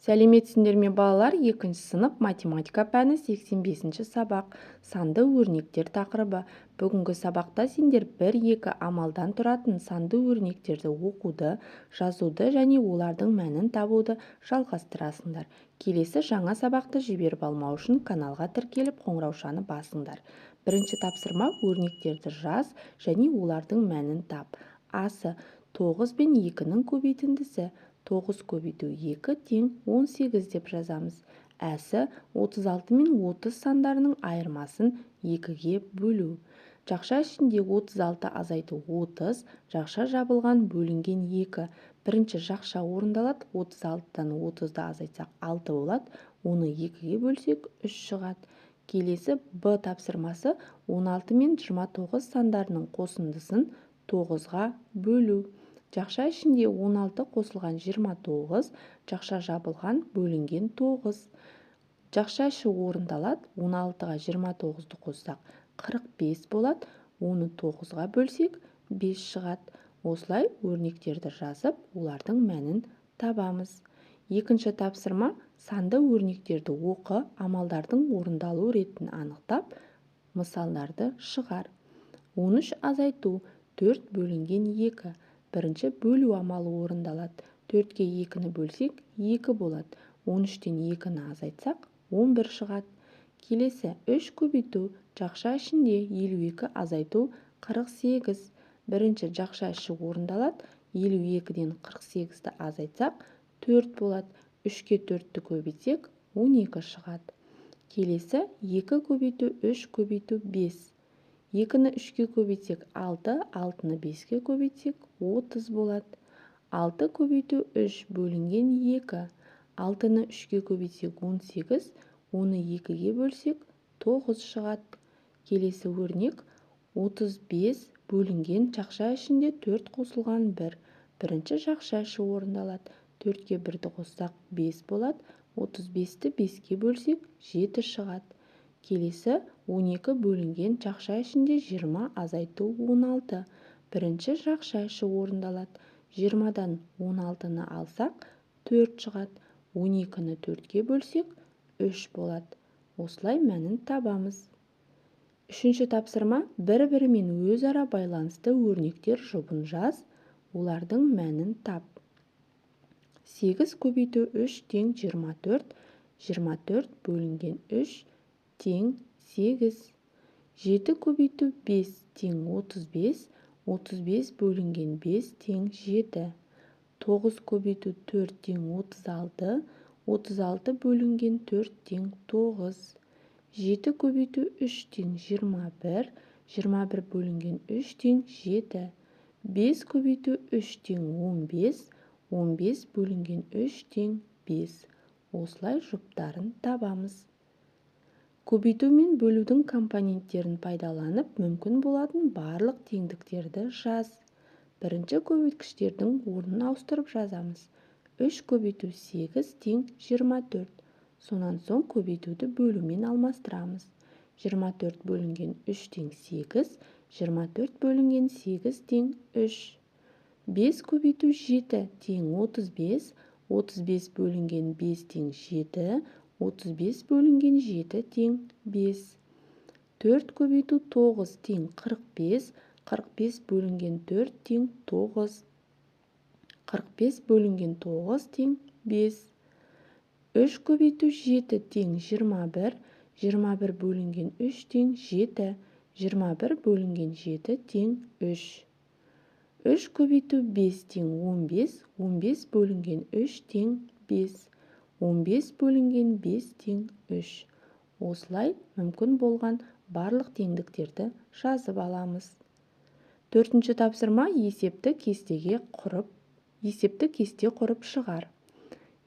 Сәлеметсіңдер ме балалар? 2 сынып математика пәні 85-ші сабақ. Санды өрнектер тақырыбы. Бүгінгі сабақта сендер 1-2 амалдан тұратын санды өрнектерді оқуды, жазуды және олардың мәнін табуды жалғастырасыңдар. Келесі жаңа сабақты жіберіп алмау үшін каналға тіркеліп қоңыраушаны басыңдар. Бірінші тапсырма: өрнектерді жаз және олардың мәнін тап. Асы: 9 пен 2-нің көбейтіндісі. 9 көбейту 2 тең 18 деп жазамыз. Әсі: 36 мен 30 сандарының айырмасын 2-ге бөлу. Жақша ішінде 36 азайту 30, жақша жабылған бөлінген 2. Бірінші жақша орындалады. 36-дан 30-ды азайтсақ 6 болады. Оны 2-ге бөлсек 3 шығады. Келесі Б тапсырмасы: 16 мен 29 сандарының қосындысын 9-ға бөлу. Жақша ішінде 16 қосылған 29, жақша жабылған бөлінген 9. Жақша іші орындалады. 16-ға 29-ды қоссақ 45 болады. Оны 9-ға бөлсек 5 шығады. Осылай өрнектерді жазып, олардың мәнін табамыз. Екінші тапсырма: санды өрнектерді оқы, амалдардың орындалу ретін анықтап, мысалдарды шығар. 13 азайту 4 бөлінген 2. Бірінші бөлу амалы орындалады. 4-ге 2-ні бөлсек 2 болады. 13-тен 2-ні азайтсақ 11 шығады. Келесі 3 көбейту. Жақша ішінде 52 азайту 48. Бірінші жақша іші орындалады. 52-ден 48-ді азайтсақ 4 болады. 3-ке 4-ті көбейтсек 12 шығады. Келесі 2 көбейту 3 көбейту 5. 2-ні 3-ке көбейтсек 6, 6-ны 5-ке көбейтсек 30 болады. 6 көбейту 3 бөлінген 2. 6-ны 3-ке көбейтсек 18, оны 2-ге бөлсек 9 шығады. Келесі өрнек: 35 бөлінген жақша ішінде 4 қосылған 1. Бірінші жақша іші орындалады. 4-ке 1-ді қоссақ 5 болады. 35-ті 5-ке бөлсек 7 шығады. Келесі 12 бөлінген жақша ішінде 20 азайту 16. Бірінші жақша іші орындалады. 20-дан 16-ны алсақ 4 шығады. 12-ні 4-ке бөлсек 3 болады. Осылай мәнін табамыз. Үшінші тапсырма: бір-бірімен өзара байланысты өрнектер жұбын жаз, олардың мәнін тап. 8 көбейту 3 тең 24. 24 бөлінген 3 тең 8. 7 көбейту 5 тең 35. 35 бөлінген 5 тең 7. 9 көбейту 4 тең 36. 36 бөлінген 4 тең 9. 7 көбейту 3 тең 21. 21 бөлінген 3 тең 7. 5 көбейту 3 тең 15. 15 бөлінген 3 тең 5. Осылай жұптарын табамыз. Көбейту мен бөлудің компоненттерін пайдаланып, мүмкін болатын барлық теңдіктерді жаз. Бірінші көбейткіштердің орнын ауыстырып жазамыз. 3 көбейту 8 тең 24. Сонан соң көбейтуді бөлумен алмастырамыз. 24 бөлінген 3 тең 8. 24 бөлінген 8 тең 3. 5 көбейту 7 тең 35. 35 бөлінген 5 тең 7. 35 бөлінген 7 тең 5. 4 көбейту 9 тең 45. 45 бөлінген 4 тең 9. 45 бөлінген 9 тең 5. 3 көбейту 7 тең 21. 21 бөлінген 3 тең 7. 21 бөлінген 7 тең 3. 3 көбейту 5 тең 15. 15 бөлінген 3 тең 5. 15 бөлінген 5 тең 3. Осылай мүмкін болған барлық теңдіктерді жазып аламыз. Төртінші тапсырма: есепті кесте құрып шығар.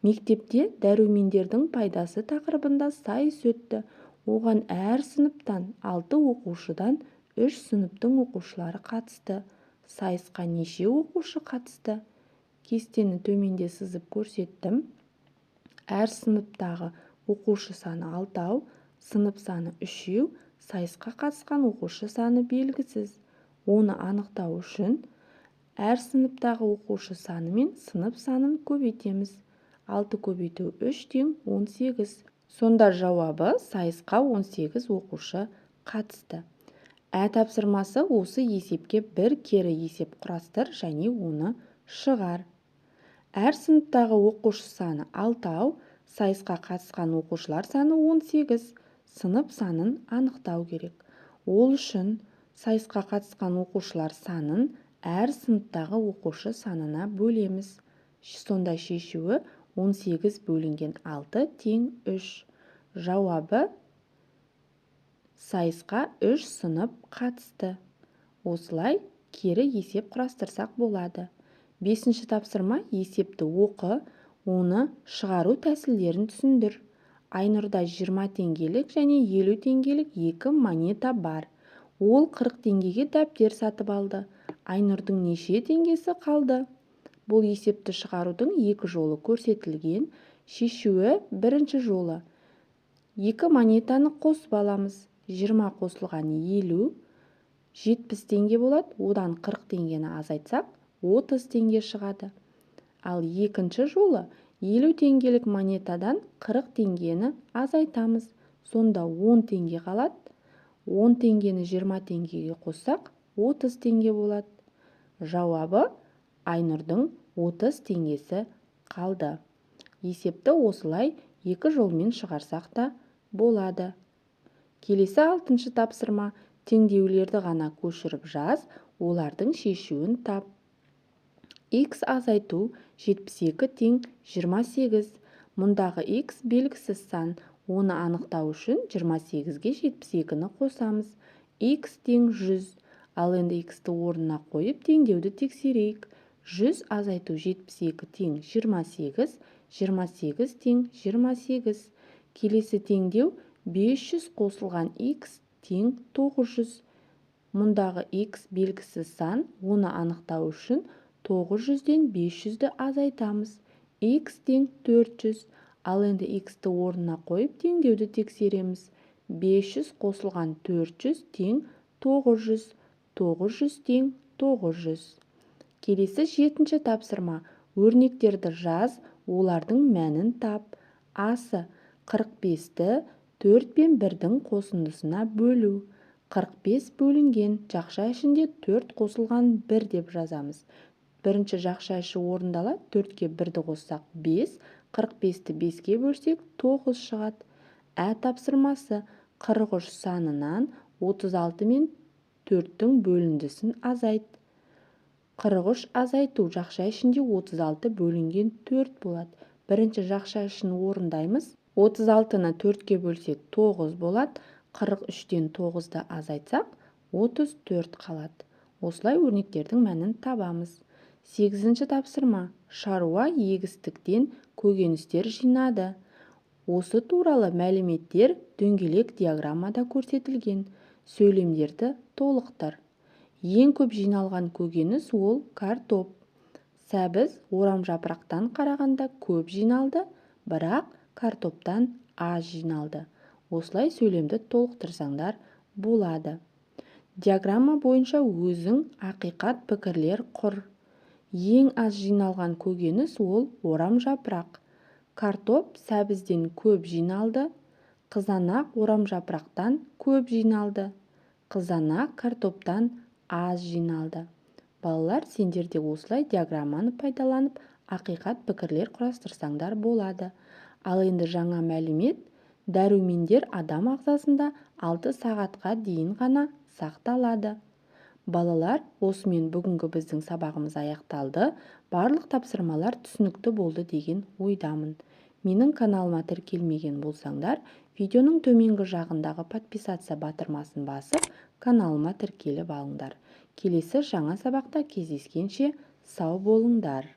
Мектепте дәрумендердің пайдасы тақырыбында сайыс өтті. Оған әр сыныптан 6 оқушыдан 3 сыныптың оқушылары қатысты. Сайысқа неше оқушы қатысты? Кестені төменде сызып көрсеттім. Әр сыныптағы оқушы саны 6, сынып саны 3, сайысқа қатысқан оқушы саны белгісіз. Оны анықтау үшін әр сыныптағы оқушы саны мен сынып санын көбейтеміз. 6 көбейту 3 тең 18. Сонда жауабы сайысқа 18 оқушы қатысты. Тапсырмасы осы есепке бір кері есеп құрастыр және оны шығар. Әр сыныптағы оқушы саны 6, сайысқа қатысқан оқушылар саны 18. Сынып санын анықтау керек. Ол үшін сайысқа қатысқан оқушылар санын әр сыныптағы оқушы санына бөлеміз. Сонда шешуі 18 бөлінген 6 тең 3. Жауабы сайысқа 3 сынып қатысты. Осылай кері есеп құрастырсақ болады. 5-ші тапсырма есепті оқы, оны шығару тәсілдерін түсіндір. Айнұрда 20 теңгелік және 50 теңгелік 2 монета бар. Ол 40 теңгеге дәптер сатып алды. Айнұрдың неше теңгесі қалды? Бұл есепті шығарудың екі жолы көрсетілген. Шешуі бірінші жолы. 2 монетаны қосып аламыз. 20 қосылған 50, 70 теңге болады. Одан 40 теңгені азайтсақ, 30 теңге шығады. Ал екінші жолы 50 теңгелік монетадан 40 теңгені азайтамыз. Сонда 10 теңге қалады. 10 теңгені 20 теңгеге қоссақ, 30 теңге болады. Жауабы Айнұрдың 30 теңгесі қалды. Есепті осылай екі жолмен шығарсақ та болады. Келесі 6-шы тапсырма. Теңдеулерді ғана көшіріп жаз, олардың шешуін тап. X азайту 72 тең 28. Мұндағы X белгісіз сан. Оны анықтау үшін 28-ге 72-ні қосамыз. X тең 100. Ал енді X-ті орнына қойып теңдеуді тексерейік. 100 азайту 72 тең 28. 28 тең 28. Келесі теңдеу 500 қосылған X тең 900. Мұндағы X белгісіз сан. Оны анықтау үшін 900-ден 500-ді азайтамыз. X тең 400. Ал енді X-ті орнына қойып теңдеуді тексереміз. 500 қосылған 400 тең 900. 900 тең 900. Келесі 7-ші тапсырма. Өрнектерді жаз, олардың мәнін тап. Асы 45-ті 4 пен 1-дің қосындысына бөлу. 45 бөлінген жақша ішінде 4 қосылған 1 деп жазамыз. Бірінші жақша іші орындала 4-ке 1-ді қоссақ 5, 45-ті 5-ке бөлсек 9 шығады. Тапсырмасы 43 санынан 36 мен 4-тің бөліндісін азайт. 43 азайту жақша ішінде 36 бөлінген 4 болады. Бірінші жақша ішін орындаймыз. 36-ны 4-ке бөлсек 9 болады. 43-тен 9-ды азайтсақ 34 қалады. Осылай өрнектердің мәнін табамыз. 8-ші тапсырма. Шаруа егістіктен көкөністер жинады. Осы туралы мәліметтер дөңгелек диаграммада көрсетілген. Сөйлемдерді толықтыр. Ең көп жиналған көкөніс ол картоп. Сәбіз орамжапырақтан қарағанда көп жиналды, бірақ картоптан аз жиналды. Осылай сөйлемді толықтырсаңдар болады. Диаграмма бойынша өзің ақиқат пікірлер құр. Ең аз жиналған көкөніс ол орамжапырақ. Картоп сәбізден көп жиналды. Қызанақ орамжапырақтан көп жиналды. Қызанақ картоптан аз жиналды. Балалар, сендер де осылай диаграмманы пайдаланып, ақиқат пікірлер құрастырсаңдар болады. Ал енді жаңа мәлімет, дәрумендер адам ағзасында 6 сағатқа дейін ғана сақталады. Балалар, осымен бүгінгі біздің сабағымыз аяқталды. Барлық тапсырмалар түсінікті болды деген ойдамын. Менің каналыма тіркелмеген болсаңдар, видеоның төменгі жағындағы подписаться батырмасын басып, каналыма тіркеліп алыңдар. Келесі жаңа сабақта кездескенше сау болыңдар.